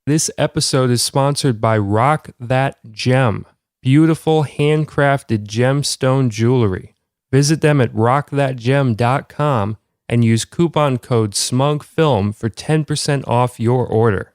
This episode is sponsored by Rock That Gem, beautiful handcrafted gemstone jewelry. Visit them at rockthatgem.com and use coupon code SMUGFILM for 10% off your order.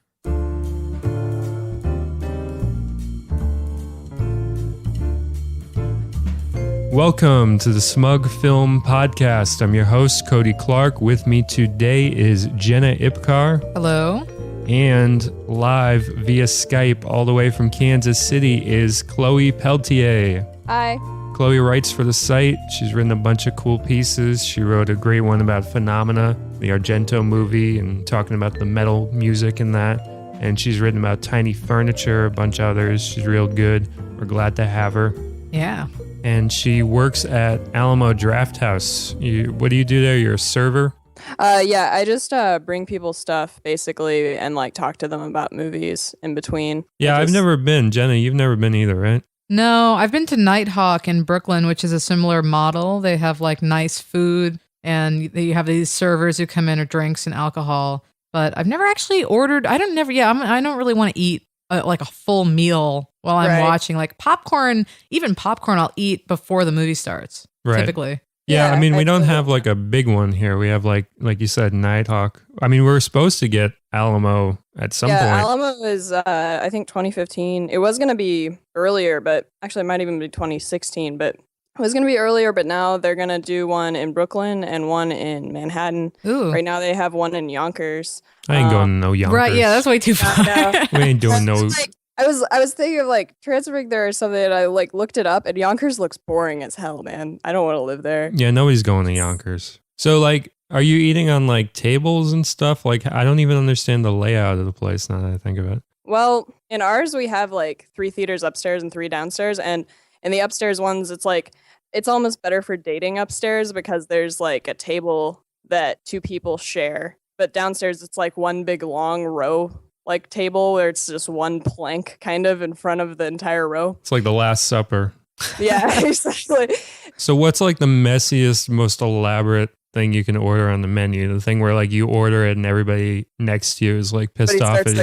Welcome to the Smug Film Podcast. I'm your host, Cody Clark. With me today is Jenna Ipkar. Hello. And live via Skype all the way from Kansas City is Chloe Pelletier. Hi. Chloe writes for the site. She's written a bunch of cool pieces. She wrote a great one about Phenomena, the Argento movie, and talking about the metal music in that. And she's written about Tiny Furniture, a bunch of others. She's real good. We're glad to have her. Yeah. And she works at Alamo Drafthouse. What do you do there? You're a server? Yeah, I just bring people stuff basically and like talk to them about movies in between. Yeah, I've never been. Jenna, you've never been either, right? No, I've been to Nighthawk in Brooklyn, which is a similar model. They have like nice food and you have these servers who come in with drinks and alcohol. But I've never actually ordered. I don't really want to eat like a full meal while I'm watching. Like popcorn, even popcorn I'll eat before the movie starts, typically. Yeah, I mean, we don't have like a big one here. We have like you said, Nighthawk. I mean, we were supposed to get Alamo at some point. Yeah, Alamo is, I think, 2015. It was going to be earlier, but actually it might even be 2016, but it was going to be earlier, but now they're going to do one in Brooklyn and one in Manhattan. Ooh. Right now they have one in Yonkers. I ain't going to no Yonkers. Right, yeah, that's way too far. We ain't doing no... I was thinking of like transferring there or something, and I like looked it up, and Yonkers looks boring as hell, man. I don't want to live there. Yeah, nobody's going to Yonkers. So like, are you eating on like tables and stuff? Like, I don't even understand the layout of the place now that I think of it. Well, in ours we have like 3 theaters upstairs and 3 downstairs, and in the upstairs ones, it's almost better for dating upstairs because there's like a table that 2 people share, but downstairs it's like one big long row. Like table where it's just one plank kind of in front of the entire row. It's like the Last Supper. Yeah, exactly. So what's like the messiest, most elaborate thing you can order on the menu? The thing where like you order it and everybody next to you is like pissed off at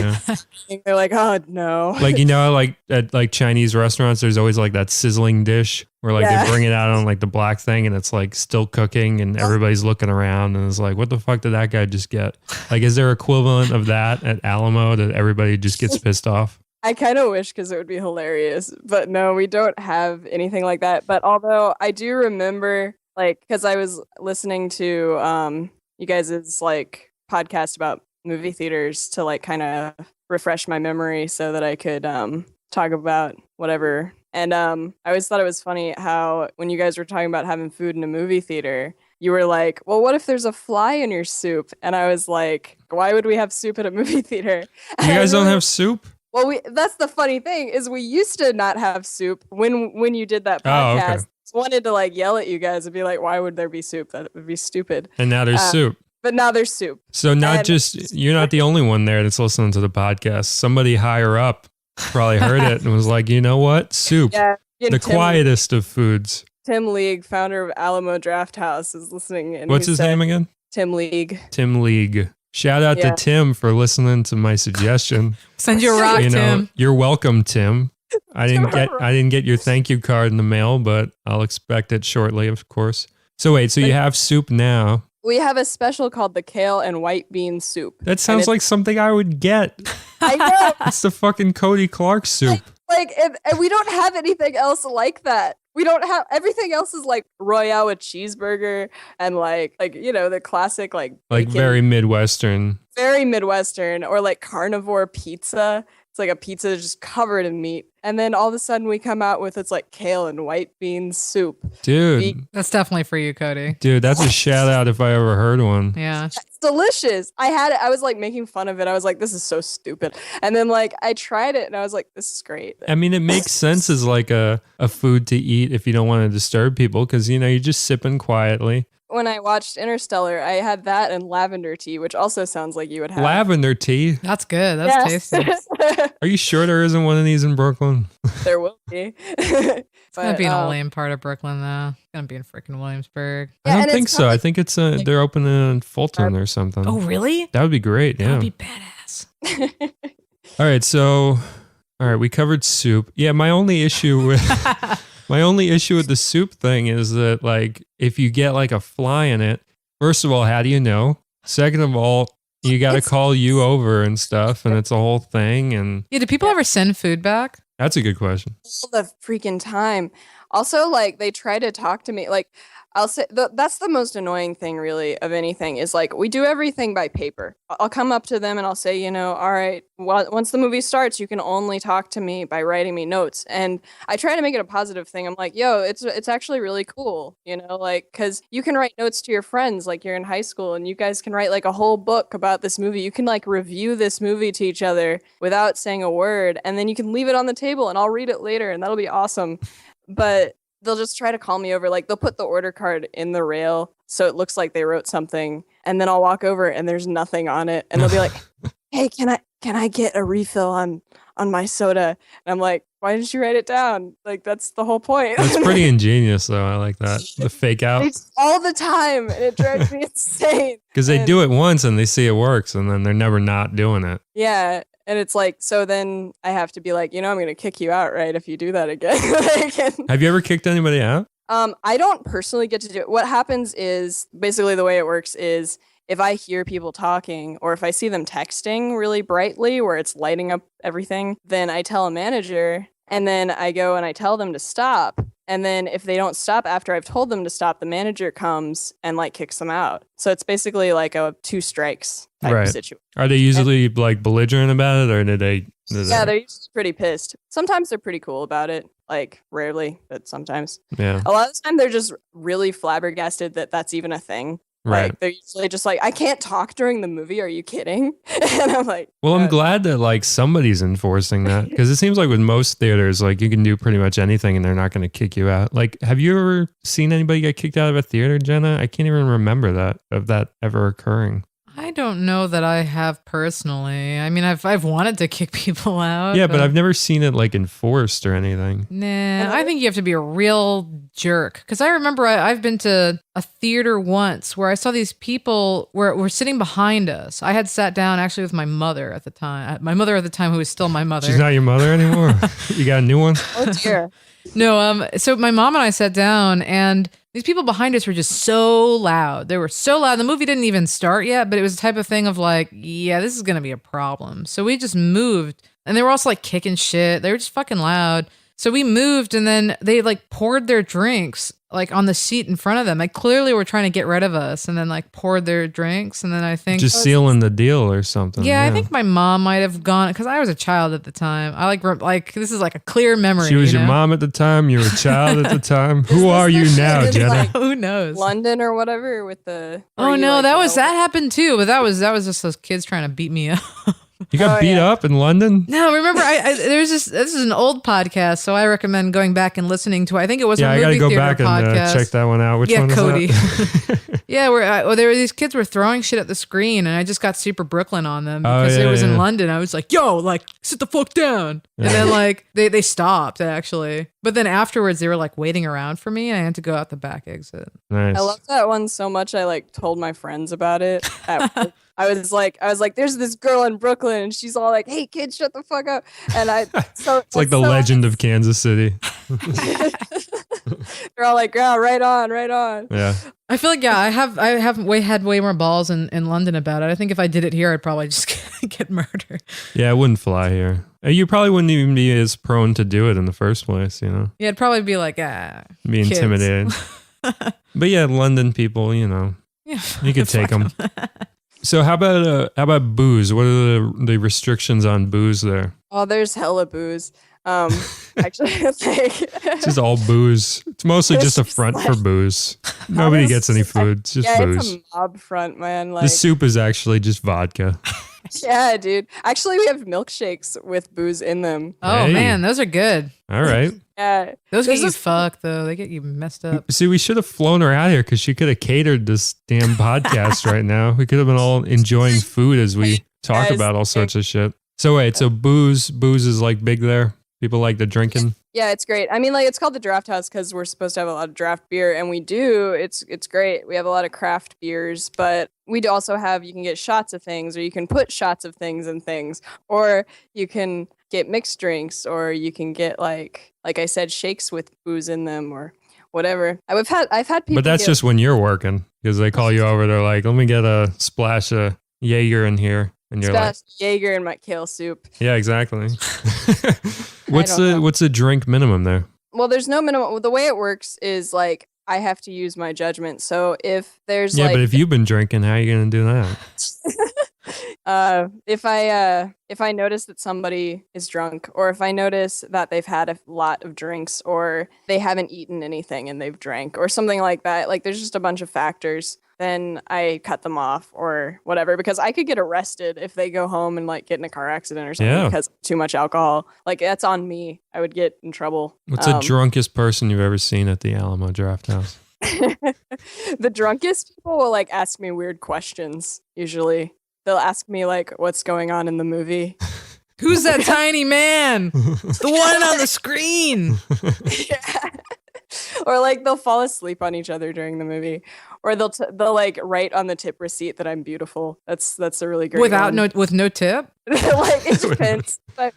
you. They're like, oh no. Like, you know, like at like Chinese restaurants, there's always like that sizzling dish where like they bring it out on like the black thing and it's like still cooking and everybody's looking around and it's like, what the fuck did that guy just get? Like, is there equivalent of that at Alamo that everybody just gets pissed off? I kind of wish because it would be hilarious, but no, we don't have anything like that. But although I do remember, like, because I was listening to you guys' like podcast about movie theaters to like kind of refresh my memory so that I could talk about whatever. And I always thought it was funny how when you guys were talking about having food in a movie theater, you were like, well, what if there's a fly in your soup? And I was like, why would we have soup at a movie theater? You guys don't have soup? Well, that's the funny thing is we used to not have soup when you did that podcast. Oh, okay. I wanted to like yell at you guys and be like, why would there be soup? That would be stupid. And now there's soup. But now there's soup. So you're not the only one there that's listening to the podcast. Somebody higher up probably heard it and was like, you know what? Soup. Yeah, the quietest of foods. Tim League, founder of Alamo Drafthouse, is listening. And what's his name again? Tim League. Tim League. Shout out to Tim for listening to my suggestion. Send you a rock, Tim. You're welcome, Tim. I didn't get your thank you card in the mail, but I'll expect it shortly, of course. So wait, you have soup now. We have a special called the kale and white bean soup. That sounds like something I would get. I know. It's the fucking Cody Clark soup. And we don't have anything else like that. We don't have, everything else is like Royale with cheeseburger and like you know, the classic like very Midwestern. Very Midwestern, or like carnivore pizza. It's like a pizza just covered in meat. And then all of a sudden we come out with it's like kale and white bean soup. Dude. That's definitely for you, Cody. Dude, that's a shout out if I ever heard one. Yeah. It's delicious. I had it. I was like making fun of it. I was like, this is so stupid. And then like I tried it and I was like, this is great. I mean, it makes sense as like a food to eat if you don't want to disturb people because, you know, you're just sipping quietly. When I watched Interstellar, I had that and lavender tea, which also sounds like you would have. Lavender tea? That's good. That's tasty. Are you sure there isn't one of these in Brooklyn? There will be. It's going to be in a lame part of Brooklyn, though. It's going to be in freaking Williamsburg. Yeah, I don't think so. I think it's they're opening in Fulton or something. Oh, really? That would be great, yeah. That would be badass. All right, so we covered soup. Yeah, my only issue with the soup thing is that like if you get like a fly in it, first of all, how do you know? Second of all, you got to call you over and stuff, and it's a whole thing. And Yeah, do people ever send food back? that's a good question. All the freaking time. Also, like they try to talk to me. Like I'll say that's the most annoying thing, really, of anything is like we do everything by paper. I'll come up to them and I'll say, all right, once the movie starts, you can only talk to me by writing me notes. And I try to make it a positive thing. I'm like, yo, it's actually really cool, like because you can write notes to your friends, like you're in high school, and you guys can write like a whole book about this movie. You can like review this movie to each other without saying a word, and then you can leave it on the table, and I'll read it later, and that'll be awesome. But they'll just try to call me over. Like they'll put the order card in the rail so it looks like they wrote something, and then I'll walk over and there's nothing on it, and they'll be like, "Hey, can I get a refill on my soda?" And I'm like, "Why didn't you write it down? Like that's the whole point." That's pretty ingenious, though. I like that. The fake out. It's all the time, and it drives me insane. Because they do it once and they see it works, and then they're never not doing it. Yeah. And it's like, so then I have to be like, I'm going to kick you out, right? If you do that again. Have you ever kicked anybody out? I don't personally get to do it. What happens is basically the way it works is if I hear people talking or if I see them texting really brightly where it's lighting up everything, then I tell a manager and then I go and I tell them to stop. And then if they don't stop after I've told them to stop, the manager comes and like kicks them out. So it's basically like a 2 strikes type of situation. Are they usually like belligerent about it, or do they? Yeah, they're usually pretty pissed. Sometimes they're pretty cool about it. Like rarely, but sometimes. Yeah. A lot of the time they're just really flabbergasted that that's even a thing. Right. Like, they're usually just like, I can't talk during the movie. Are you kidding? And I'm like, well, I'm glad that like somebody's enforcing that, because it seems like with most theaters, like you can do pretty much anything and they're not going to kick you out. Like, have you ever seen anybody get kicked out of a theater, Jenna? I can't even remember that ever occurring. I don't know that I have personally. I mean, I've wanted to kick people out. Yeah, but I've never seen it like enforced or anything. Nah, I think you have to be a real jerk. Because I remember I've been to a theater once where I saw these people were sitting behind us. I had sat down actually with my mother at the time. My mother at the time, who was still my mother. She's not your mother anymore? You got a new one? oh dear. No, so my mom and I sat down, and these people behind us were just so loud. They were so loud. The movie didn't even start yet, but it was the type of thing of like, yeah, this is going to be a problem. So we just moved, and they were also like kicking shit. They were just fucking loud. So we moved, and then they like poured their drinks like on the seat in front of them. Like clearly were trying to get rid of us, and then like poured their drinks. And then I think just sealing the deal or something. Yeah, I think my mom might have gone, because I was a child at the time. I like this is like a clear memory. She was your mom at the time. You were a child at the time. Who are you now, Jenna? Like, who knows? London or whatever with the. Oh no, that happened too. But that was just those kids trying to beat me up. You got beat up in London? No, remember, there's this is an old podcast, so I recommend going back and listening to it. I think it was a movie I got to go theater back podcast. and check that one out. Which one is Cody. that? Yeah, where there were these kids were throwing shit at the screen, and I just got super Brooklyn on them because it was in London. I was like, yo, like, sit the fuck down. Yeah. And then like they stopped actually. But then afterwards they were like waiting around for me. I had to go out the back exit. Nice. I love that one so much. I like told my friends about it. I was like, there's this girl in Brooklyn, and she's all like, "Hey, kids, shut the fuck up!" And it's like the legend of Kansas City. They're all like, "Yeah, right on, right on." Yeah. I feel like I have had way more balls in London about it. I think if I did it here, I'd probably just get murdered. Yeah, it wouldn't fly here. You probably wouldn't even be as prone to do it in the first place, you know? Yeah, it'd probably be like, be intimidated. But yeah, London people, you could take them. So how about booze? What are the restrictions on booze there? Oh, there's hella booze. Actually, it's like it's just all booze. It's mostly just a front for booze. Nobody gets any food. It's just booze. It's a mob front, man. Like, the soup is actually just vodka. Yeah, dude. Actually, we have milkshakes with booze in them. Oh man, those are good. All right. Yeah. Those get you fucked though. They get you messed up. See, we should have flown her out here because she could have catered this damn podcast right now. We could have been all enjoying food as we talk about all sorts of shit. So wait, so booze is like big there? People like the drinking? Yeah, it's great. I mean, like it's called the Drafthouse because we're supposed to have a lot of draft beer, and we do. It's great. We have a lot of craft beers, but we do also have you can get shots of things, or you can put shots of things in things, or you can get mixed drinks, or you can get like I said, shakes with booze in them, or whatever. I've had people. But that's just when you're working because they call you over. They're like, "Let me get a splash of Jaeger in here," and you're like, Jaeger in my kale soup. "Yeah, exactly." What's the drink minimum there? Well, there's no minimum. The way it works is like I have to use my judgment. So if there's but if you've been drinking, how are you going to do that? If I notice that somebody is drunk, or if I notice that they've had a lot of drinks, or they haven't eaten anything and they've drank, or something like that, like there's just a bunch of factors, then I cut them off or whatever, because I could get arrested if they go home and like get in a car accident or something because of too much alcohol. Like that's on me. I would get in trouble. What's the drunkest person you've ever seen at the Alamo Drafthouse? The drunkest people will like ask me weird questions usually. They'll ask me like, what's going on in the movie? Who's that tiny man? The one on the screen. Yeah. Or like they'll fall asleep on each other during the movie, or they'll like write on the tip receipt that I'm beautiful. That's a really great with no tip. Like it depends. But,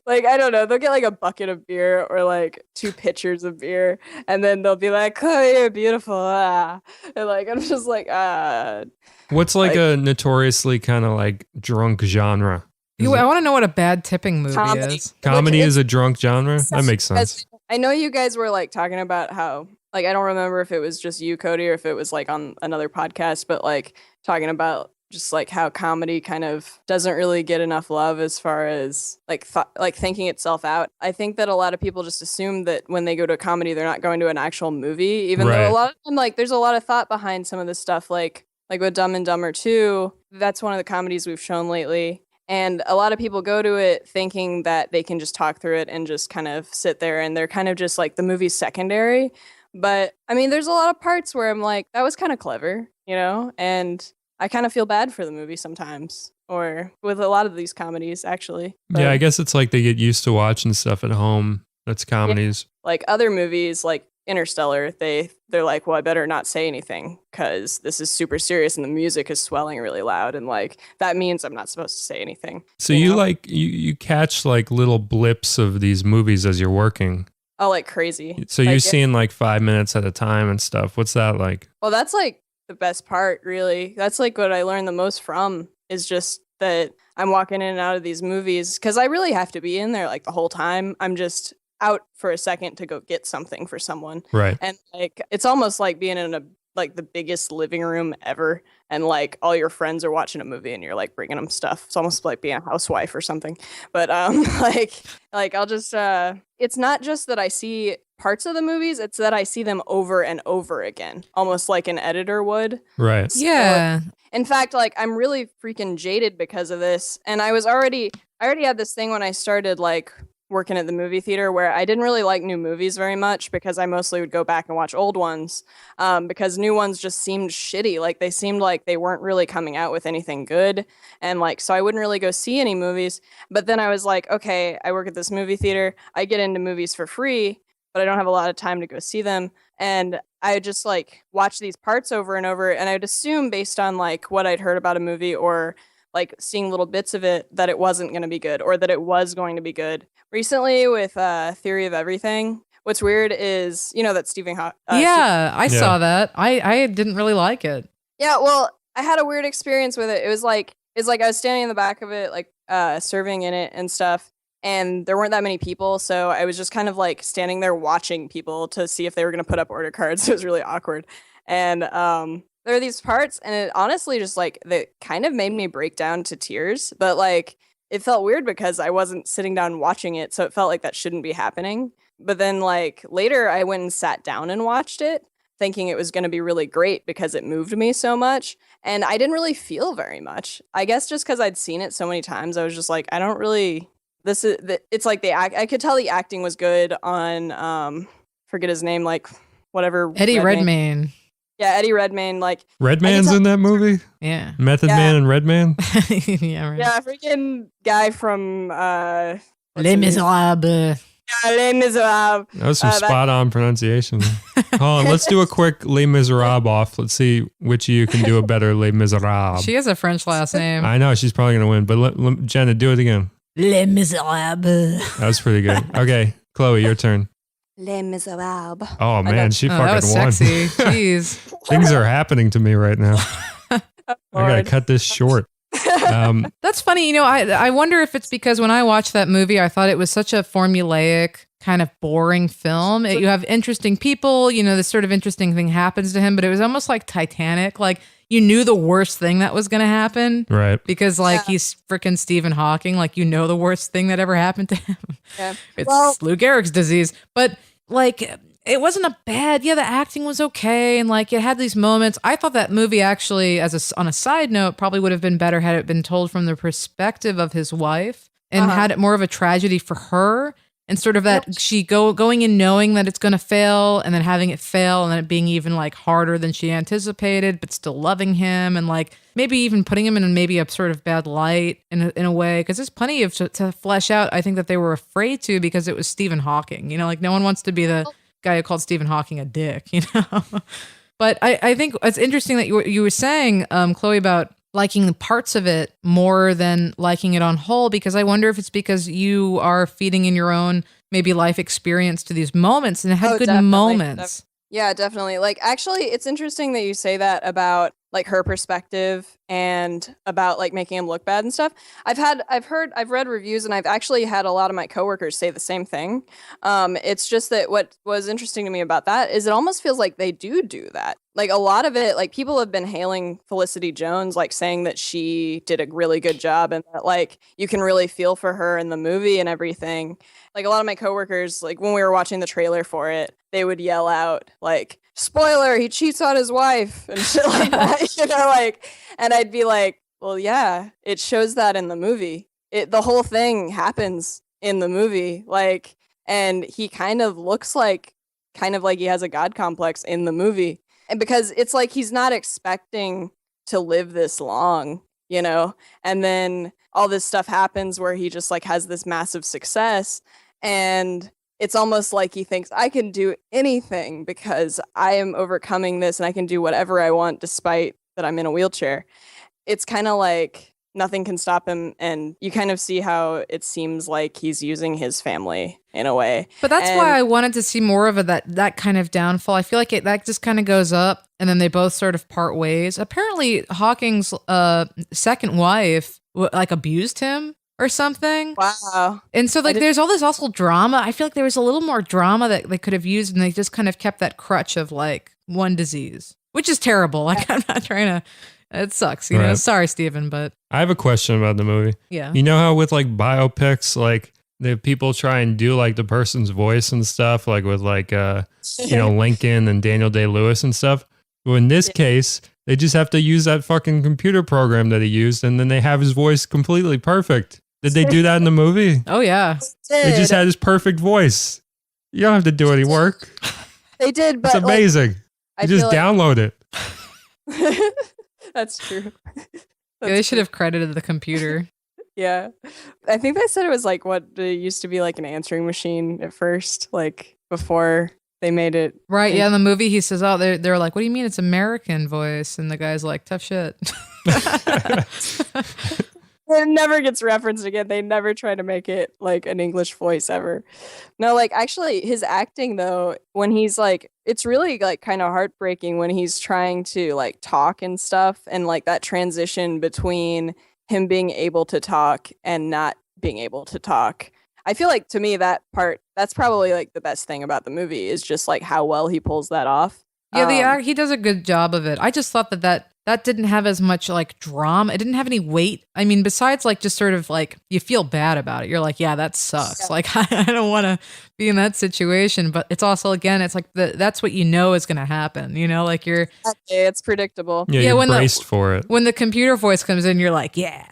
like I don't know, they'll get like a bucket of beer or like 2 pitchers of beer, and then they'll be like, "Oh, you're beautiful," and like I'm just like, What's like a notoriously kind of like drunk genre? I want to know what a bad tipping movie is. Comedy is a drunk genre? That makes sense. I know you guys were like talking about how, like, I don't remember if it was just you, Cody, or if it was like on another podcast, but like talking about just like how comedy kind of doesn't really get enough love as far as like thinking itself out. I think that a lot of people just assume that when they go to a comedy, they're not going to an actual movie, even though a lot of them, like, there's a lot of thought behind some of this stuff, like with Dumb and Dumber 2. That's one of the comedies we've shown lately. And a lot of people go to it thinking that they can just talk through it and just kind of sit there, and they're kind of just like the movie's secondary. But I mean, there's a lot of parts where I'm like, that was kind of clever, you know? And I kind of feel bad for the movie sometimes, or with a lot of these comedies, actually. But, yeah, I guess it's like they get used to watching stuff at home. That's comedies. Yeah, like other movies, like Interstellar, they're like, well, I better not say anything because this is super serious and the music is swelling really loud, and like that means I'm not supposed to say anything. So you catch like little blips of these movies as you're working. Oh, like crazy. So you're seeing like 5 minutes at a time and stuff. What's that like? Well, that's like the best part, really. That's like what I learned the most from, is just that I'm walking in and out of these movies because I really have to be in there like the whole time. I'm just out for a second to go get something for someone. Right. And like it's almost like being in the biggest living room ever, and like all your friends are watching a movie and you're like bringing them stuff. It's almost like being a housewife or something. But like I'll just it's not just that I see parts of the movies, it's that I see them over and over again, almost like an editor would. Right. So, yeah. in fact, like I'm really freaking jaded because of this. And I already had this thing when I started like working at the movie theater where I didn't really like new movies very much because I mostly would go back and watch old ones because new ones just seemed shitty. Like they seemed like they weren't really coming out with anything good. And like, so I wouldn't really go see any movies. But then I was like, okay, I work at this movie theater. I get into movies for free, but I don't have a lot of time to go see them. And I just like watch these parts over and over. And I'd assume based on like what I'd heard about a movie or like seeing little bits of it that it wasn't going to be good or that it was going to be good. Recently with Theory of Everything, what's weird is, you know, that Stephen Hawking. I saw that. I didn't really like it. Yeah, well, I had a weird experience with it. It's like I was standing in the back of it, like serving in it and stuff. And there weren't that many people. So I was just kind of like standing there watching people to see if they were going to put up order cards. It was really awkward. And there are these parts, and it honestly just like that kind of made me break down to tears. But like it felt weird because I wasn't sitting down watching it, so it felt like that shouldn't be happening. But then like later I went and sat down and watched it, thinking it was going to be really great because it moved me so much, and I didn't really feel very much. I guess just because I'd seen it so many times, I was just like, I don't really. It's like I could tell the acting was good on forget his name, like whatever. Eddie Redmayne. Yeah, Eddie Redmayne, like Redman's in that movie? Yeah. Method Man and Redman? Yeah, right. Yeah, freaking guy from Les Miserables. Les Miserables. That was some spot on pronunciation. Hold on, let's do a quick Les Miserables off. Let's see which of you can do a better Les Miserables. She has a French last name. I know, she's probably going to win, but Jenna, do it again. Les Miserables. That was pretty good. Okay, Chloe, your turn. Les Miserables. Oh, man, she fucking that was won. sexy. Jeez. Things are happening to me right now. I got to cut this short. That's funny. You know, I wonder if it's because when I watched that movie, I thought it was such a formulaic, kind of boring film. You have interesting people, you know, this sort of interesting thing happens to him, but it was almost like Titanic. Like you knew the worst thing that was going to happen. Right. Because like he's freaking Stephen Hawking. Like, you know, the worst thing that ever happened to him. Yeah. It's Lou Gehrig's disease. But like, it wasn't a bad, the acting was okay. And like, it had these moments. I thought that movie actually, on a side note, probably would have been better had it been told from the perspective of his wife and had it more of a tragedy for her. And sort of that she going in knowing that it's going to fail and then having it fail and then it being even like harder than she anticipated, but still loving him and like maybe even putting him in maybe a sort of bad light in a way. Because there's plenty of to flesh out. I think that they were afraid to because it was Stephen Hawking. You know, like no one wants to be the guy who called Stephen Hawking a dick, you know? But I think it's interesting that you were saying, Chloe, about liking parts of it more than liking it on whole, because I wonder if it's because you are feeding in your own maybe life experience to these moments and it had good moments. Yeah, definitely. Like, actually, it's interesting that you say that about like her perspective and about like making him look bad and stuff. I've read reviews and I've actually had a lot of my coworkers say the same thing. It's just that what was interesting to me about that is it almost feels like they do that. Like a lot of it, like people have been hailing Felicity Jones, like saying that she did a really good job and that like you can really feel for her in the movie and everything. Like a lot of my coworkers, like when we were watching the trailer for it, they would yell out like, spoiler, he cheats on his wife and shit like that, you know, like, and I'd be like, well, yeah, it shows that in the movie. The whole thing happens in the movie, like, and he kind of looks like he has a god complex in the movie. And because it's like he's not expecting to live this long, you know, and then all this stuff happens where he just like has this massive success and it's almost like he thinks I can do anything because I am overcoming this and I can do whatever I want despite that I'm in a wheelchair. It's kind of like nothing can stop him. And you kind of see how it seems like he's using his family in a way. But that's why I wanted to see more of that kind of downfall. I feel like that just kind of goes up and then they both sort of part ways. Apparently Hawking's second wife like abused him or something. Wow. And so like there's all this also drama. I feel like there was a little more drama that they could have used and they just kind of kept that crutch of like one disease, which is terrible. Like I'm not trying to, it sucks, you know. Sorry, Steven, but I have a question about the movie. Yeah. You know how with like biopics, like the people try and do like the person's voice and stuff, like with like you know, Lincoln and Daniel Day-Lewis and stuff. Well, in this case, they just have to use that fucking computer program that he used, and then they have his voice completely perfect. Did they do that in the movie? Oh yeah. They just had his perfect voice. You don't have to do any work. They did, but it's amazing. Like, you just download it. That's true. They should have credited the computer. Yeah. I think they said it was like what it used to be like an answering machine at first, like before they made it. Right. Yeah. In the movie, he says, oh, they're like, what do you mean it's American voice? And the guy's like, tough shit. It never gets referenced again. They never try to make it like an English voice ever. No, like actually his acting though, when he's like, it's really like kind of heartbreaking when he's trying to like talk and stuff and like that transition between him being able to talk and not being able to talk. I feel like to me that part, that's probably like the best thing about the movie is just like how well he pulls that off. Yeah, he does a good job of it. I just thought that didn't have as much like drama. It didn't have any weight. I mean, besides like just sort of like you feel bad about it. You're like, yeah, that sucks. Yeah. Like I don't want to be in that situation. But it's also again, it's like that's what you know is going to happen. You know, like you're. It's predictable. Yeah, you're braced for it. When the computer voice comes in, you're like, yeah.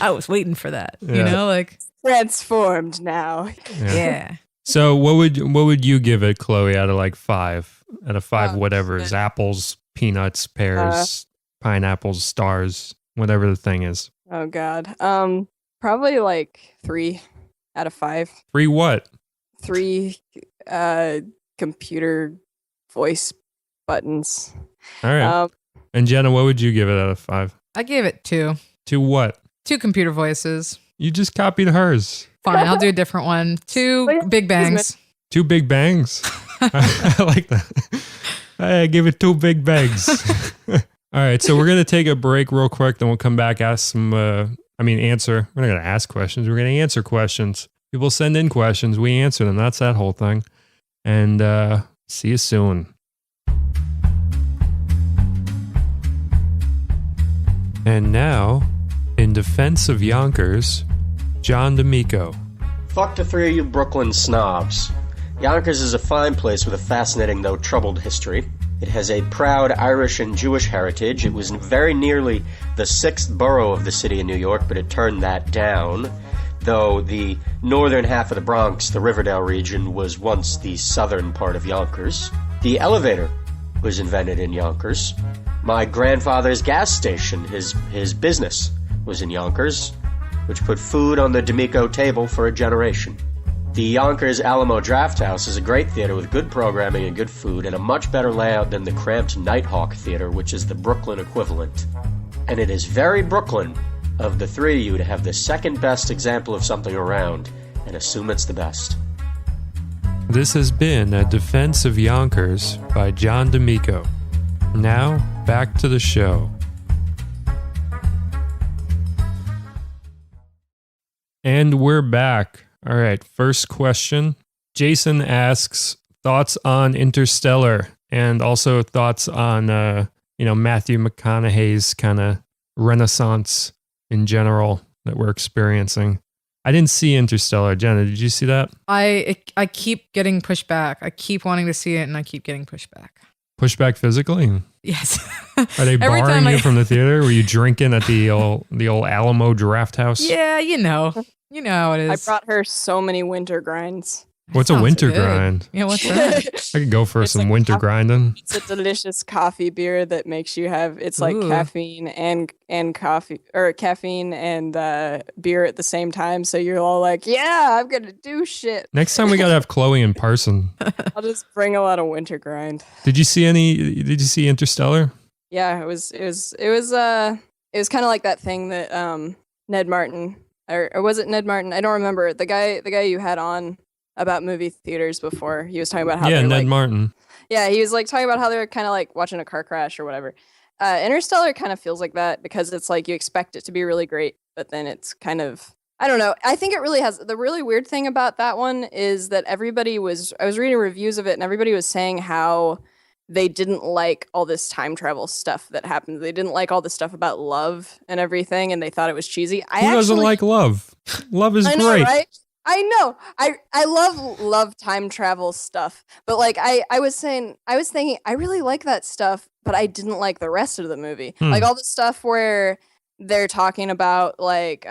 I was waiting for that. Yeah. You know, like transformed now. Yeah. So what would you give it, Chloe, out of like 5? Out of 5, whatever is apples, peanuts, pears, pineapples, stars, whatever the thing is. Oh God. Probably like 3. out of 5. 3 what? 3 computer voice buttons. All right. And Jenna, what would you give it out of 5? I gave it 2. 2 what? 2 computer voices. You just copied hers. Fine, I'll do a different one. 2 big bangs. 2 big bangs. I like that. I give it 2 big bangs. All right, so we're gonna take a break real quick, then we'll come back, ask some. Answer. We're not gonna ask questions. We're gonna answer questions. People send in questions, we answer them. That's that whole thing. And see you soon. And now, in defense of Yonkers, John D'Amico. Fuck the 3 of you Brooklyn snobs. Yonkers is a fine place with a fascinating, though troubled history. It has a proud Irish and Jewish heritage. It was very nearly the 6th borough of the city of New York, but it turned that down. Though the northern half of the Bronx, the Riverdale region, was once the southern part of Yonkers. The elevator was invented in Yonkers. My grandfather's gas station, his business, was in Yonkers, which put food on the D'Amico table for a generation. The Yonkers Alamo Drafthouse is a great theater with good programming and good food and a much better layout than the cramped Nighthawk Theater, which is the Brooklyn equivalent. And it is very Brooklyn of the 3 of you to have the second best example of something around and assume it's the best. This has been a Defense of Yonkers by John D'Amico. Now, back to the show. And we're back. All right, first question. Jason asks thoughts on Interstellar and also thoughts on Matthew McConaughey's kind of renaissance in general that we're experiencing. I didn't see Interstellar. Jenna, did you see that? I keep getting pushed back. I keep wanting to see it, and I keep getting pushed back. Pushed back physically? Yes. Are they barring you from the theater? Were you drinking at the old Alamo Drafthouse? Yeah, you know how it is. I brought her so many winter grinds. What's a winter grind? Yeah, what's that? I could go for some like winter grinding. It's a delicious coffee beer that makes you have. It's like caffeine and coffee, or caffeine and beer at the same time. So you're all like, "Yeah, I'm gonna do shit." Next time we gotta have Chloe in person. I'll just bring a lot of winter grind. Did you see Interstellar? Yeah, it was kind of like that thing that Ned Martin or was it Ned Martin? I don't remember. The guy you had on about movie theaters before. He was talking about how Ned Martin. Yeah, he was like talking about how they're kind of like watching a car crash or whatever. Interstellar kind of feels like that because it's like you expect it to be really great, but then it's kind of, I don't know. I think it really has, the really weird thing about that one is that I was reading reviews of it and everybody was saying how they didn't like all this time travel stuff that happened. They didn't like all the stuff about love and everything, and they thought it was cheesy. Who doesn't like love? Love is great. Right? I know. I love time travel stuff. But like I was thinking I really like that stuff, but I didn't like the rest of the movie. Like all the stuff where they're talking about like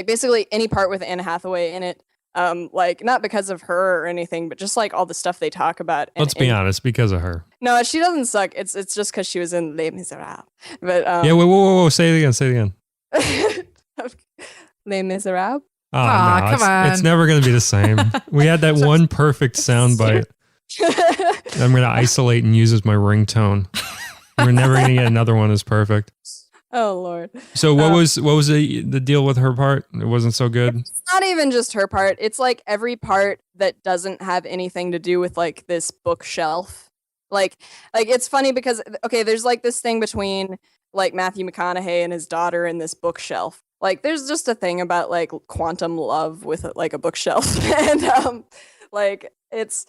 basically any part with Anne Hathaway in it. Like not because of her or anything, but just like all the stuff they talk about. Let's be honest, because of her. No, she doesn't suck. It's just because she was in Les Miserables. But yeah, whoa, say it again. Les Miserables. Oh, no, come on. It's never going to be the same. We had that one perfect soundbite. I'm going to isolate and use as my ringtone. We're never going to get another one as perfect. Oh Lord. So what was the deal with her part? It wasn't so good. It's not even just her part. It's like every part that doesn't have anything to do with like this bookshelf. Like it's funny because okay, there's like this thing between like Matthew McConaughey and his daughter in this bookshelf. Like there's just a thing about like quantum love with like a bookshelf. And like it's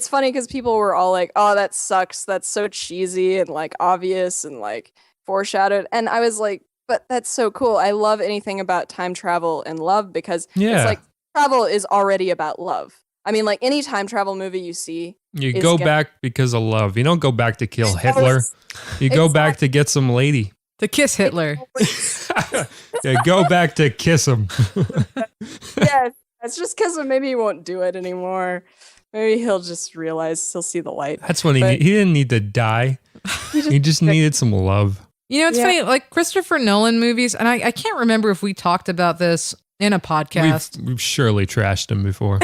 funny because people were all like, "Oh, that sucks. That's so cheesy and like obvious and like foreshadowed." And I was like, but that's so cool. I love anything about time travel and love because it's like travel is already about love. I mean, like any time travel movie you see, you go back because of love. You don't go back to kill Hitler. You go back to get some lady. To kiss Hitler. Yeah, go back to kiss him. Yeah, it's just because maybe he won't do it anymore. Maybe he'll just realize he'll see the light. That's when he didn't need to die. He just needed some love. You know, it's funny, like Christopher Nolan movies, and I can't remember if we talked about this in a podcast. We've surely trashed him before.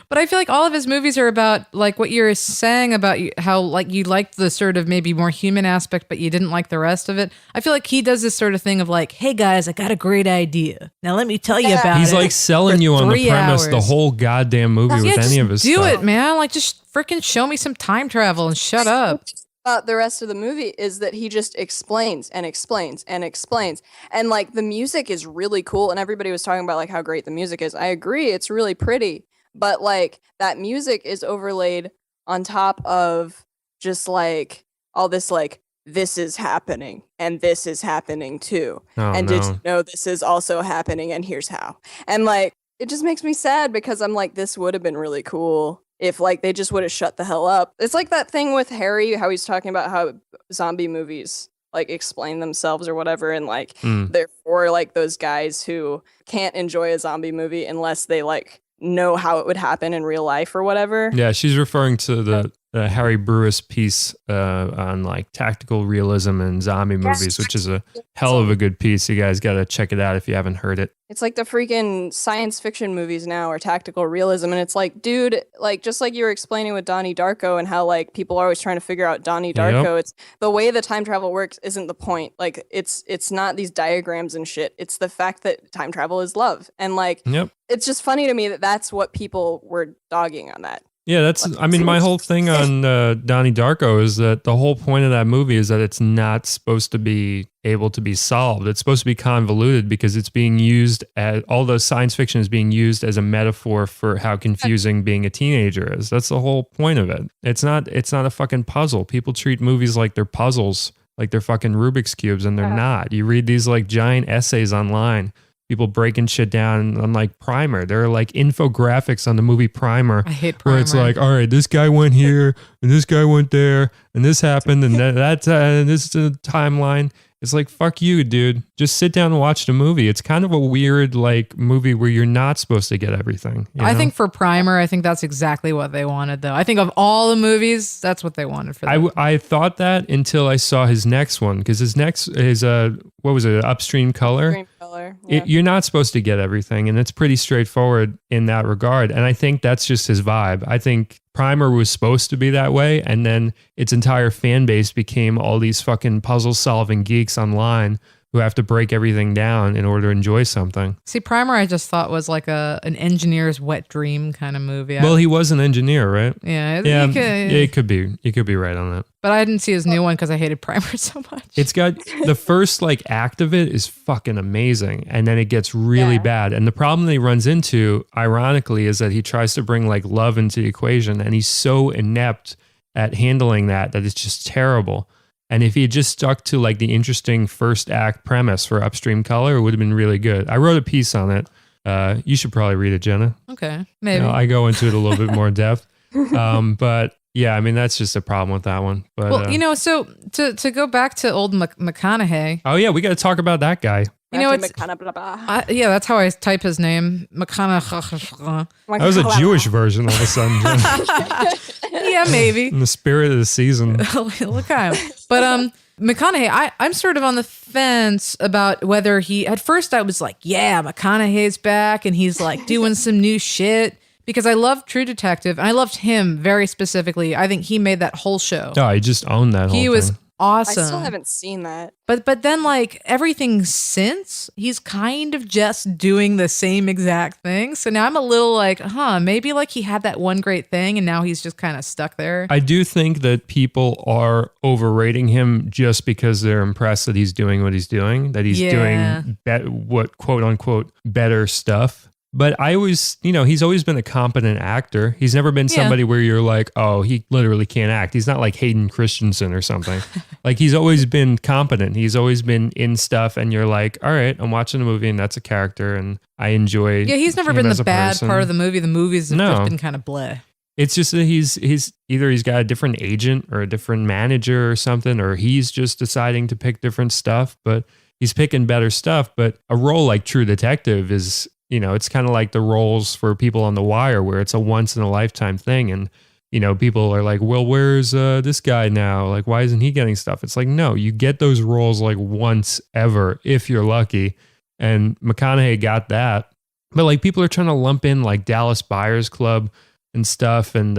But I feel like all of his movies are about like what you're saying about how like you liked the sort of maybe more human aspect, but you didn't like the rest of it. I feel like he does this sort of thing of like, hey guys, I got a great idea. Now let me tell you about it. He's like selling you on the premise the whole goddamn movie with any of his do stuff. it, man. Like just freaking show me some time travel and shut up. The rest of the movie is that he just explains and explains and explains, and like the music is really cool, and everybody was talking about like how great the music is. I agree, it's really pretty, but like that music is overlaid on top of just like all this like this is happening and this is happening too, and did you know this is also happening and here's how, and like it just makes me sad because I'm like this would have been really cool if like they just would have shut the hell up. It's like that thing with Harry, how he's talking about how zombie movies like explain themselves or whatever, and like they're for like those guys who can't enjoy a zombie movie unless they like know how it would happen in real life or whatever. Yeah, she's referring to the Harry Brewis piece on like tactical realism and zombie movies, which is a hell of a good piece. You guys got to check it out if you haven't heard it. It's like the freaking science fiction movies now are tactical realism. And it's like, dude, like just like you were explaining with Donnie Darko and how like people are always trying to figure out Donnie Darko. It's the way the time travel works isn't the point. Like it's not these diagrams and shit. It's the fact that time travel is love. And like, it's just funny to me that that's what people were dogging on that. Yeah, that's, I mean, my whole thing on Donnie Darko is that the whole point of that movie is that it's not supposed to be able to be solved. It's supposed to be convoluted because it's being used as, all the science fiction is being used as a metaphor for how confusing being a teenager is. That's the whole point of it. It's not a fucking puzzle. People treat movies like they're puzzles, like they're fucking Rubik's Cubes, and they're not. You read these like giant essays online, people breaking shit down on like Primer. There are like infographics on the movie Primer. I hate Primer. Where it's like, all right, this guy went here and this guy went there and this happened and this is the timeline. It's like, fuck you, dude. Just sit down and watch the movie. It's kind of a weird like movie where you're not supposed to get everything. I think for Primer, I think that's exactly what they wanted, though. I think of all the movies, that's what they wanted for that. I thought that until I saw his next one, because his next is what was it, Upstream Color? Upstream Color. Yeah. You're not supposed to get everything, and it's pretty straightforward in that regard. And I think that's just his vibe. I think Primer was supposed to be that way, and then its entire fan base became all these fucking puzzle-solving geeks online who have to break everything down in order to enjoy something. See, Primer I just thought was like an engineer's wet dream kind of movie. Well, he was an engineer, right? Yeah. It could be. You could be right on that. But I didn't see his new one because I hated Primer so much. It's got the first like act of it is fucking amazing, and then it gets really bad. And the problem that he runs into, ironically, is that he tries to bring like love into the equation, and he's so inept at handling that it's just terrible. And if he had just stuck to like the interesting first act premise for Upstream Color, it would have been really good. I wrote a piece on it. You should probably read it, Jenna. Okay, maybe. I go into it a little bit more depth. But yeah, I mean, that's just a problem with that one. But so to go back to old McConaughey. Oh yeah, we got to talk about that guy. You know, yeah, that's how I type his name, McConaughey. That was a Jewish version all of a sudden. Yeah, maybe. In the spirit of the season. Look at him. But McConaughey, I'm sort of on the fence about whether at first I was like, yeah, McConaughey's back and he's like doing some new shit. Because I love True Detective, and I loved him very specifically. I think he made that whole show. Oh, he just owned that whole thing. He was awesome. I still haven't seen that. But then like everything since, he's kind of just doing the same exact thing. So now I'm a little like, maybe like he had that one great thing and now he's just kind of stuck there. I do think that people are overrating him just because they're impressed that he's doing what he's doing, that he's doing what quote unquote better stuff. But I always, he's always been a competent actor. He's never been somebody where you're like, oh, he literally can't act. He's not like Hayden Christensen or something. Like he's always been competent. He's always been in stuff and you're like, all right, I'm watching a movie and that's a character and I enjoy. Yeah, he's never been the bad part of the movie. The movies have just been kind of bleh. It's just that he's either he's got a different agent or a different manager or something, or he's just deciding to pick different stuff, but he's picking better stuff. But a role like True Detective is, it's kind of like the roles for people on The Wire where it's a once in a lifetime thing. And, people are like, well, where's this guy now? Like, why isn't he getting stuff? It's like, no, you get those roles like once ever, if you're lucky. And McConaughey got that. But like people are trying to lump in like Dallas Buyers Club and stuff, and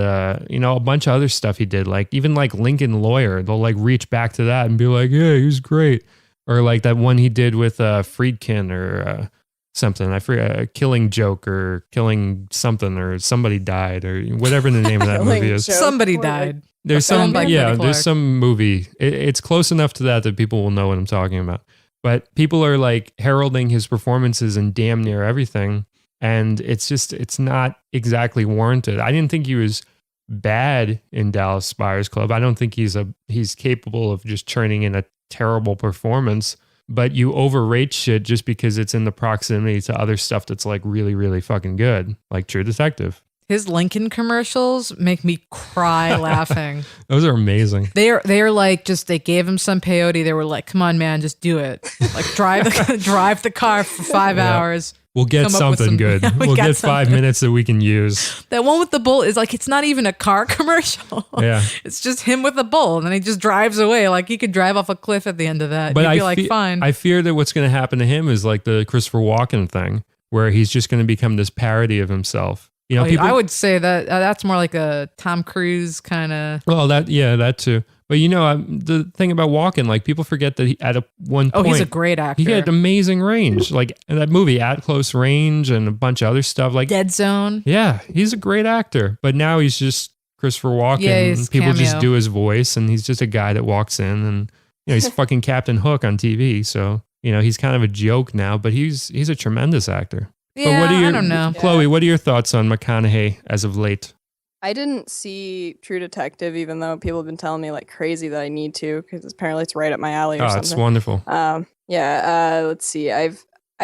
you know, a bunch of other stuff he did. Like even like Lincoln Lawyer, they'll like reach back to that and be like, yeah, he was great. Or like that one he did with Friedkin or something. I forget, Killing Joke or Killing something or Somebody Died or whatever the name of that movie is. Somebody died. There's Film some, by yeah, Freddie there's Clark. some movie. It's close enough to that people will know what I'm talking about. But people are like heralding his performances in damn near everything. And it's not exactly warranted. I didn't think he was bad in Dallas Buyers Club. I don't think he's capable of just churning in a terrible performance. But you overrate shit just because it's in the proximity to other stuff that's like really, really fucking good, like True Detective. His Lincoln commercials make me cry laughing. Those are amazing. They are like they gave him some peyote. They were like, "Come on, man, just do it. Like drive the car for 5 hours. We'll get Come up with something good. Yeah, we'll got get 5 minutes that we can use." That one with the bull is like, it's not even a car commercial. Yeah. It's just him with a bull, and then he just drives away. Like he could drive off a cliff at the end of that. But You'd be I like, fine. I fear that what's going to happen to him is like the Christopher Walken thing, where he's just going to become this parody of himself. You know, I would say that that's more like a Tom Cruise kind of. Well, that too. But you know, the thing about Walken, like people forget that he, at one point, he's a great actor. He had amazing range, like in that movie, At Close Range, and a bunch of other stuff. Like Dead Zone. Yeah, he's a great actor. But now he's just Christopher Walken. Yeah, he's people cameo. just do his voice, and he's just a guy that walks in, and you know, he's fucking Captain Hook on TV. So you know, he's kind of a joke now, but he's a tremendous actor. Yeah, but what are your, I don't know. Chloe, what are your thoughts on McConaughey as of late? I didn't see True Detective, even though people have been telling me like crazy that I need to, because apparently it's right up my alley or something. It's wonderful. Let's see. I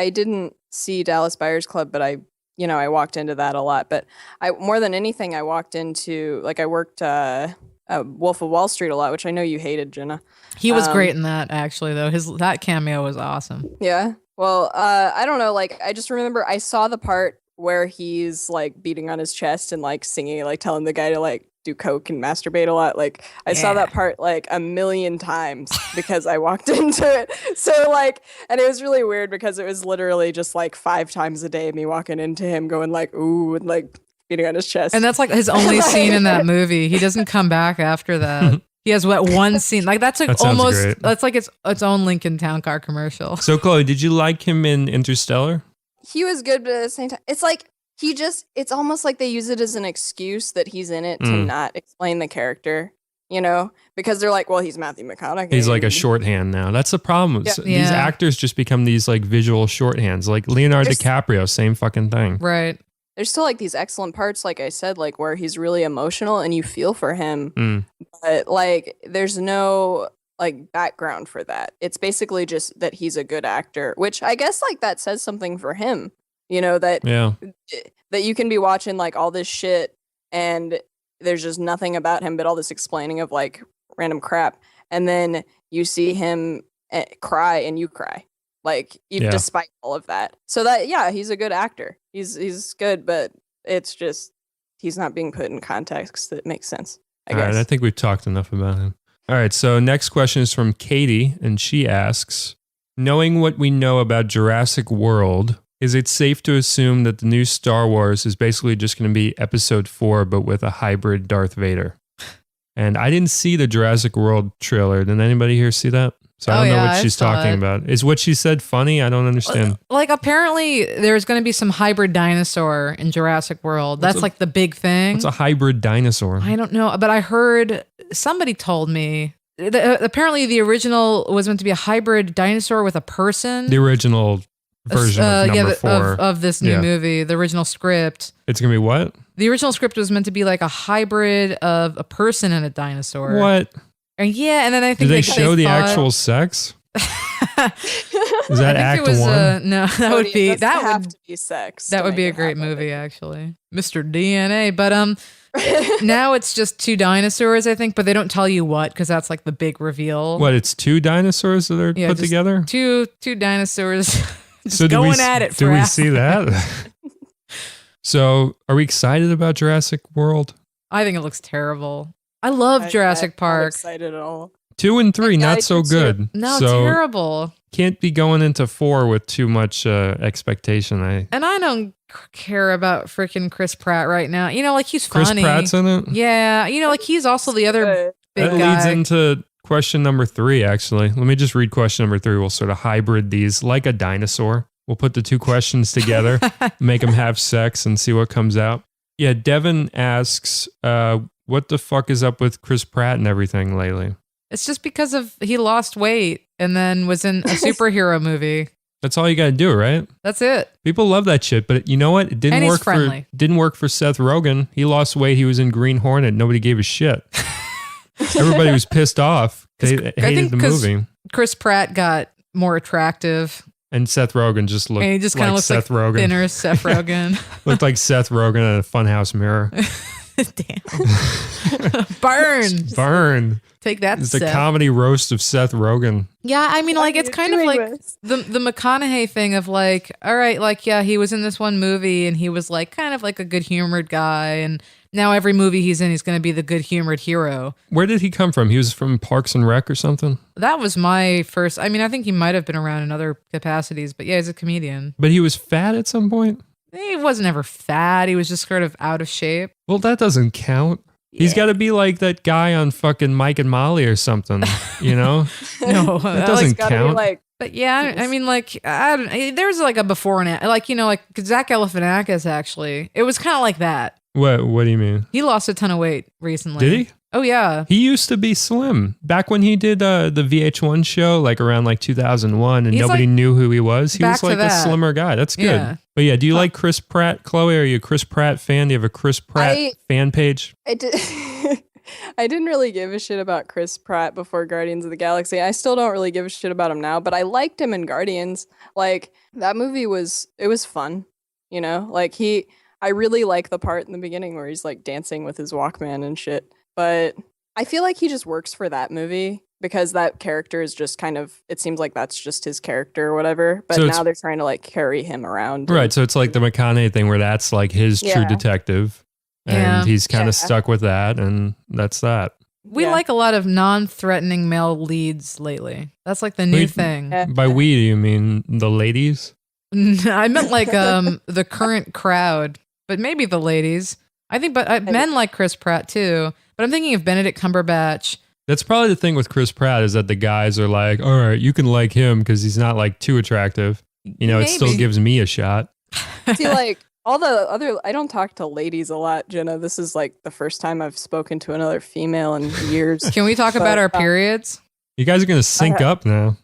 didn't see Dallas Buyers Club, but I walked into that a lot. But more than anything, I walked into I worked Wolf of Wall Street a lot, which I know you hated, Jenna. He was great in that, actually, though. That cameo was awesome. Yeah. Well, I don't know. Like, I just remember I saw the part where he's like beating on his chest and like singing, like telling the guy to like do coke and masturbate a lot. Like, I saw that part like a million times because I walked into it. So like, and it was really weird because it was literally just like 5 times a day me walking into him going like, ooh, and like beating on his chest. And that's like his only scene in that movie. He doesn't come back after that. He has one scene. Like that's like That sounds almost great. that's like its own Lincoln Town Car commercial. So, Chloe, did you like him in Interstellar? He was good, but at the same time, it's like it's almost like they use it as an excuse that he's in it to not explain the character, you know, because they're like, well, he's Matthew McConaughey. He's like a shorthand now. That's the problem. Yeah. These actors just become these like visual shorthands. Like Leonardo DiCaprio, same fucking thing. Right. There's still like these excellent parts, like I said, like where he's really emotional and you feel for him, but like there's no like background for that. It's basically just that he's a good actor, which I guess like that says something for him, you know, that you can be watching like all this shit and there's just nothing about him but all this explaining of like random crap, and then you see him cry and you cry. Like, despite all of that. So that, he's a good actor. He's good, but it's just, he's not being put in context that makes sense, I guess. All right, I think we've talked enough about him. All right, so next question is from Katie, and she asks, knowing what we know about Jurassic World, is it safe to assume that the new Star Wars is basically just going to be episode 4, but with a hybrid Darth Vader? And I didn't see the Jurassic World trailer. Did anybody here see that? So I don't know what she's talking about. Is what she said funny? I don't understand. Like apparently there's going to be some hybrid dinosaur in Jurassic World. That's like the big thing. What's a hybrid dinosaur? I don't know, but I heard somebody told me apparently the original was meant to be a hybrid dinosaur with a person. The original version of number 4 of this new movie, the original script. It's gonna be what? The original script was meant to be like a hybrid of a person and a dinosaur. What? And and then I think did they show the actual sex? Is that Act 1? No, that would be have to be sex. That would be a great movie, actually, Mr. DNA. But now it's just 2 dinosaurs, I think, but they don't tell you what because that's like the big reveal. What? It's 2 dinosaurs that are put together. Two dinosaurs, just so going at it. Do we see that? So, are we excited about Jurassic World? I think it looks terrible. I love Jurassic Park. I'm not excited at all. 2 and 3, not so good. No, so terrible. Can't be going into 4 with too much expectation. And I don't care about freaking Chris Pratt right now. You know, like he's funny. Chris Pratt's in it? Yeah. You know, like he's also the other big That guy. leads into question number 3, actually. Let me just read question number 3. We'll sort of hybrid these like a dinosaur. We'll put the 2 questions together, make them have sex and see what comes out. Yeah, Devin asks, what the fuck is up with Chris Pratt and everything lately? It's just because of he lost weight and then was in a superhero movie. That's all you got to do, right? That's it. People love that shit, but you know what? It didn't And he's work friendly. didn't work for Seth Rogen. He lost weight. He was in Green Hornet. Nobody gave a shit. Everybody was pissed off. They hated the movie. Chris Pratt got more attractive. And Seth Rogen just looked And he just kind like of looks Seth like Rogen. thinner Seth Rogen. Looked like Seth Rogen in a funhouse mirror. Damn. Burn. Burn. Take that, It's the Seth. comedy roast of Seth Rogen. Yeah, I mean, like, What are it's you kind of doing like this? the McConaughey thing of like, all right, like, yeah, he was in this one movie and he was like kind of like a good humored guy. And now every movie he's in, he's going to be the good humored hero. Where did he come from? He was from Parks and Rec or something? That was my first. I mean, I think he might have been around in other capacities, but yeah, he's a comedian. But he was fat at some point? He wasn't ever fat. He was just sort of out of shape. Well, that doesn't count. He's got to be like that guy on fucking Mike and Molly or something, you know? No, That doesn't Gotta be count. like, But yeah, I mean, like, I don't, there's like a before and after, like, you know, like Zach Galifianakis actually. It was kind of like that. What do you mean? He lost a ton of weight recently. Did he? Oh yeah. He used to be slim. Back when he did the VH1 show, like around like 2001, and He's nobody like knew who he was. He back was to like a that. slimmer guy. That's good. Yeah. But yeah, do you like Chris Pratt, Chloe? Are you a Chris Pratt fan? Do you have a Chris Pratt fan page? I did. I didn't really give a shit about Chris Pratt before Guardians of the Galaxy. I still don't really give a shit about him now, but I liked him in Guardians. Like that movie was fun, you know? Like I really like the part in the beginning where he's like dancing with his Walkman and shit. But I feel like he just works for that movie because that character is just kind of, it seems like that's just his character or whatever. But So now they're trying to like carry him around. Right. So it's like the McConaughey thing where that's like his true Yeah. detective. And Yeah. he's kind Yeah. of stuck with that. And that's that. We Yeah. like a lot of non-threatening male leads lately. That's like the new Wait, thing. Yeah. By we, do you mean the ladies? I meant like the current crowd, but maybe the ladies. I think, but men like Chris Pratt too. But I'm thinking of Benedict Cumberbatch. That's probably the thing with Chris Pratt is that the guys are like, all right, you can like him because he's not like too attractive. You know, it still Maybe. gives me a shot. See, like all the other, I don't talk to ladies a lot, Jenna. This is like the first time I've spoken to another female in years. Can we talk about our periods? You guys are going to sync up now.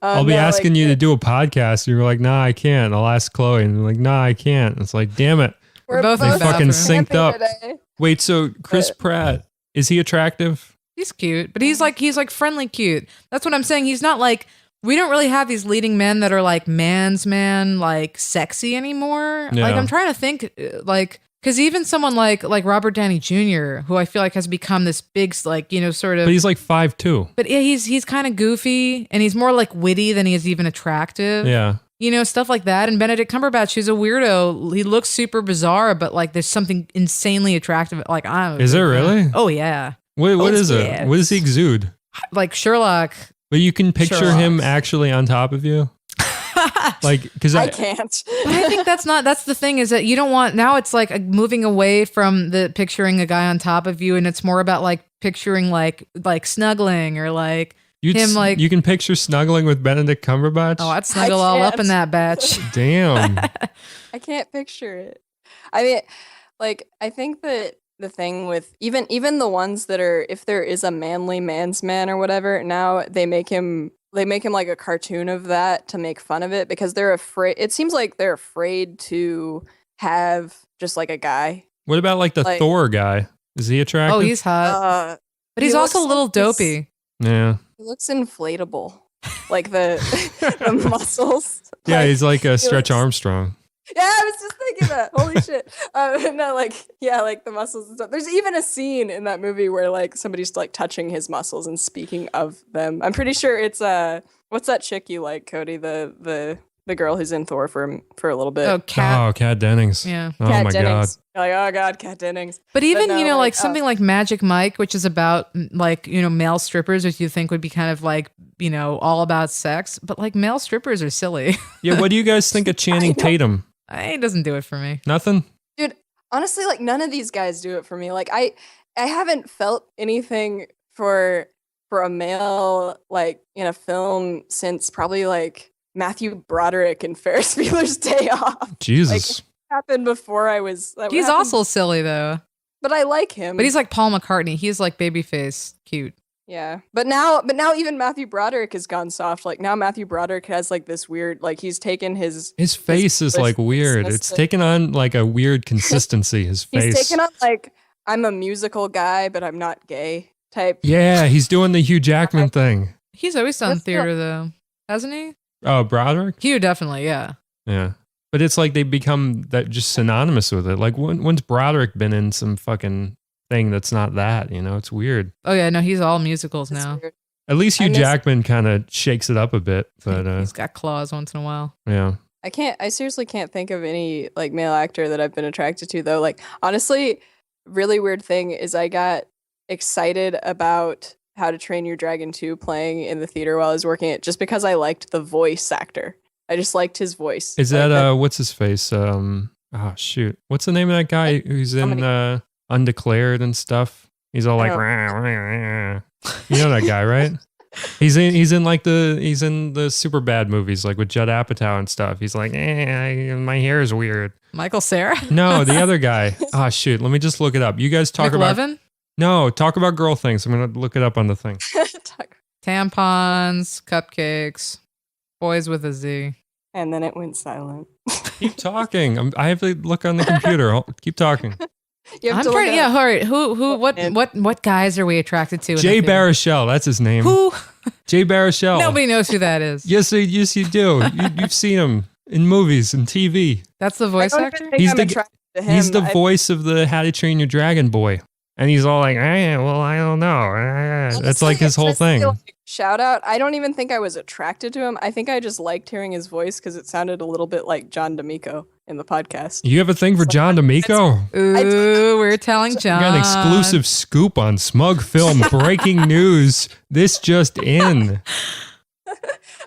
I'll be asking you to do a podcast. You're like, nah, I can't. I'll ask Chloe. And you're like, nah, I can't. It's like, damn it. We're both in the fucking bathroom. synced up. Today. Wait, so Chris Pratt, is he attractive? He's cute, but he's like friendly cute. That's what I'm saying. He's not like, we don't really have these leading men that are like man's man, like sexy anymore. Yeah. Like I'm trying to think like, cause even someone like Robert Downey Jr., who I feel like has become this big, like, you know, sort of, But he's like 5'2". but yeah, he's kind of goofy and he's more like witty than he is even attractive. Yeah. You know, stuff like that. And Benedict Cumberbatch, who's a weirdo, he looks super bizarre, but like there's something insanely attractive. Like I'm. Is there really? Oh yeah. What is it? yeah. What does he exude? Like Sherlock. But you can picture Sherlock. him actually on top of you? Like, because I can't. But I think that's the thing is that you don't want, now it's like moving away from the picturing a guy on top of you and it's more about like picturing like snuggling or like him like, you can picture snuggling with Benedict Cumberbatch? oh, I'd snuggle all up in that batch. Damn. I can't picture it. I mean, like, I think that the thing with even the ones that are, if there is a manly man's man or whatever, now they make him like a cartoon of that to make fun of it because they're afraid. It seems like they're afraid to have just like a guy. What about like the Like- Thor guy? Is he attractive? Oh, he's hot. But he's he also a looks little like this- dopey. Yeah. He looks inflatable, like the the muscles. Yeah, Like, he's like a Stretch looks- Armstrong. Yeah, I was just thinking that. Holy shit. No, like, yeah, like the muscles and stuff. There's even a scene in that movie where like somebody's like touching his muscles and speaking of them. I'm pretty sure it's what's that chick you like, Cody? The girl who's in Thor for a little bit. Oh, Cat. Oh, Kat Dennings. Yeah. Oh Kat my Dennings. You're like, oh god, Kat Dennings. But even, no, you know, like like, something like Magic Mike, which is about like, you know, male strippers, which you think would be kind of like, you know, all about sex. But like male strippers are silly. God. Yeah, what do you guys think of Channing Tatum? It doesn't do it for me. Nothing? Dude, honestly, like none of these guys do it for me. Like I haven't felt anything for a male like in a film since probably like Matthew Broderick and Ferris Bueller's Day Off. Jesus. Like, it happened before I was. He's also silly though. But I like him. But he's like Paul McCartney. He's like babyface cute. Yeah. But now even Matthew Broderick has gone soft. Like now Matthew Broderick has like this weird, like he's taken his face is like weird. It's taken on like a weird consistency, his face. He's taken on like, I'm a musical guy, but I'm not gay type. Yeah, he's doing the Hugh Jackman thing. He's always done theater though, hasn't he? Oh, Broderick? Hugh, definitely, yeah. Yeah. But it's like they become that just synonymous with it. Like when's Broderick been in some fucking thing that's not that, you know? It's weird. Oh yeah, no, he's all musicals now. Weird. At least Hugh Jackman kind of shakes it up a bit, but he's got claws once in a while. Yeah. I seriously can't think of any like male actor that I've been attracted to though. Like honestly, really weird thing is I got excited about How to Train Your Dragon 2 playing in the theater while I was working it just because I liked the voice actor. I just liked his voice. Is that what's his face? Oh shoot. What's the name of that guy who's in Undeclared and stuff? He's all like rah, rah, rah. You know that guy, right? He's in the super bad movies like with Judd Apatow and stuff. He's like, my hair is weird. Michael Cera? No, the other guy. Oh shoot, let me just look it up. You guys talk about talk about girl things. I'm gonna look it up on the thing. Tampons, cupcakes, boys with a Z. And then it went silent. Keep talking. I have to look on the computer. Keep talking. I'm trying. Yeah, all right. What guys are we attracted to? Jay Baruchel, that's his name. Who? Jay Baruchel. Nobody knows who that is. Yes, you do. You've seen him in movies and TV. That's the voice actor. He's the voice of the How to Train Your Dragon boy, and he's all like, well, I don't know. That's like his whole thing. Shout out. I don't even think I was attracted to him. I think I just liked hearing his voice because it sounded a little bit like John D'Amico in the podcast. You have a thing for John D'Amico? Ooh, we're telling John. We got an exclusive scoop on Smug Film. Breaking news. This just in.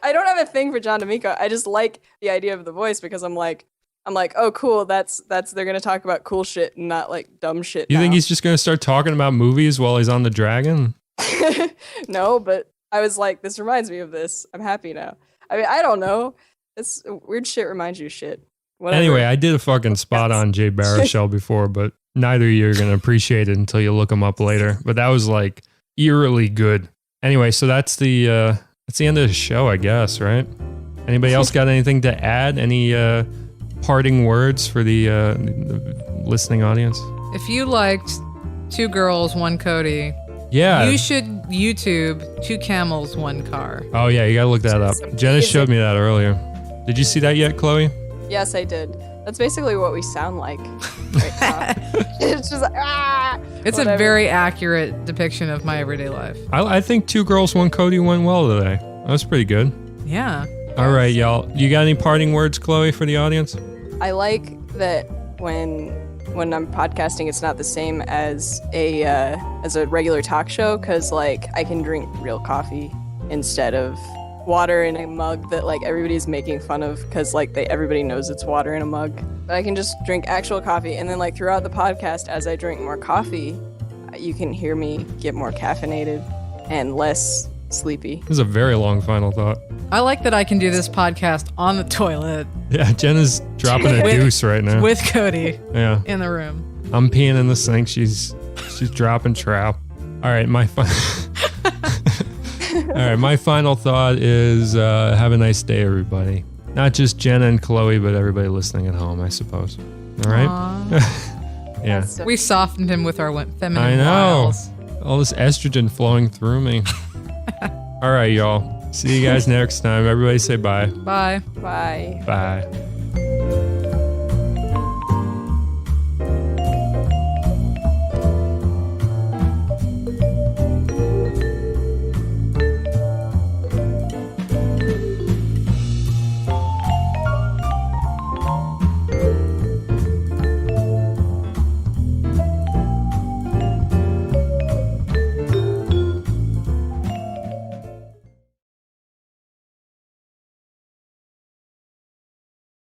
I don't have a thing for John D'Amico. I just like the idea of the voice because I'm like, oh, cool. That's they're gonna talk about cool shit and not like dumb shit. You think he's just gonna start talking about movies while he's on the dragon? No, but I was like, this reminds me of this. I'm happy now. I mean, I don't know. It's weird shit reminds you of shit. Whatever. Anyway, I did a fucking spot on Jay Baruchel before, but neither of you are gonna appreciate it until you look him up later. But that was like eerily good. Anyway, so that's the end of the show, I guess, right? Anybody else got anything to add? Any parting words for the listening audience? If you liked Two Girls, One Cody, you should YouTube Two Camels, One Car. Oh yeah, you gotta look that up. Jenna showed me that earlier. Did you see that yet, Chloe? Yes, I did. That's basically what we sound like right now. It's just like, It's whatever. A very accurate depiction of my everyday life. I think Two Girls, One Cody went well today. That was pretty good. Yeah. All right, y'all. You got any parting words, Chloe, for the audience? I like that when I'm podcasting, it's not the same as a regular talk show because like I can drink real coffee instead of water in a mug that like everybody's making fun of because like everybody knows it's water in a mug. But I can just drink actual coffee, and then like throughout the podcast, as I drink more coffee, you can hear me get more caffeinated and less sleepy. This is a very long final thought. I like that I can do this podcast on the toilet. Yeah, Jenna's dropping a deuce right now. With Cody. Yeah. In the room. I'm peeing in the sink. She's dropping trap. All right, my final thought is have a nice day, everybody. Not just Jenna and Chloe, but everybody listening at home, I suppose. All right? Yeah. We softened him with our feminine I know. wiles. All this estrogen flowing through me. All right, y'all. See you guys next time. Everybody say bye. Bye. Bye. Bye.